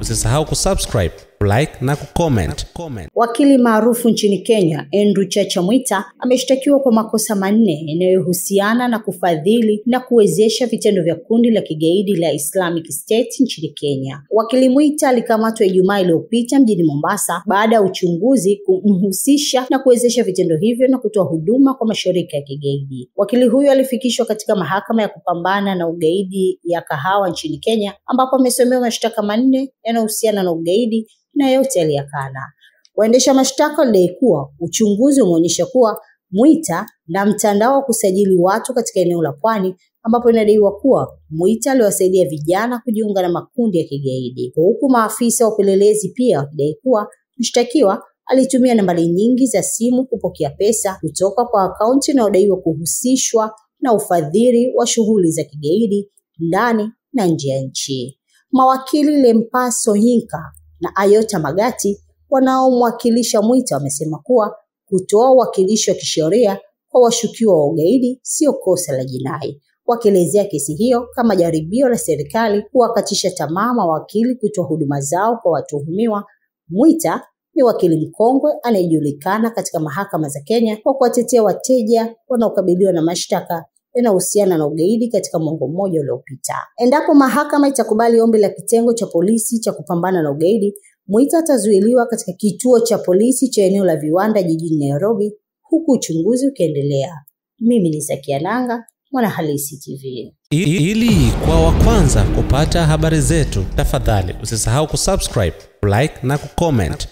usisahau kusubscribe, like na kucomment. Wakili maarufu nchini Kenya, Andrew Chacha Mwita, ameshtakiwa kwa makosa manne yanayohusiana na kufadhili na kuwezesha vitendo vya kundi la kigaidi la Islamic State nchini Kenya. Wakili Mwita alikamatwa Ijumaa iliyopita mjini Mombasa baada ya uchunguzi kumhusisha na kuwezesha vitendo hivyo na kutoa huduma kwa mashirika ya kigaidi. Wakili huyo alifikishwa katika mahakama ya kupambana na ugaidi ya Kahawa nchini Kenya, ambapo amesomewa mashtaka manne yanayohusiana na ugaidi na yote aliyakana. Waendesha mashtaka walidai kuwa uchunguzi umeonyesha kuwa Mwita na mtandao wa kusajili watu katika eneo la Pwani, ambapo inadaiwa kuwa Mwita aliwasaidia vijana kujiunga na makundi ya kigaidi. Huku maafisa wa upelelezi pia wakidai kuwa mshtakiwa alitumia nambari nyingi za simu kupokea pesa kutoka kwa akaunti inayodaiwa kuhusishwa na ufadhili wa shughuli za kigaidi ndani na nje ya nchi. Mawakili Lempaso Hinka na Ayota Magati wanaomwakilisha Mwita wamesema kuwa kutoa uwakilishi wa kisheria kwa washukiwa wa ugaidi sio kosa la jinai, wakielezea kesi hiyo kama jaribio la serikali kuwakatisha tamaa mawakili kutoa huduma zao kwa watuhumiwa. Mwita ni wakili mkongwe anayejulikana katika mahakama za Kenya kwa kuwatetea wateja wanaokabiliwa na mashtaka yanayohusiana na ugaidi katika mwongo mmoja uliopita. Endapo mahakama itakubali ombi la kitengo cha polisi cha kupambana na ugaidi, Mwita atazuiliwa katika kituo cha polisi cha eneo la Viwanda jijini Nairobi, huku uchunguzi ukiendelea. Mimi ni Zakia Nanga, Mwanahalisi TV. Ili kwa wa kwanza kupata habari zetu, tafadhali usisahau kusubscribe, like na kucomment.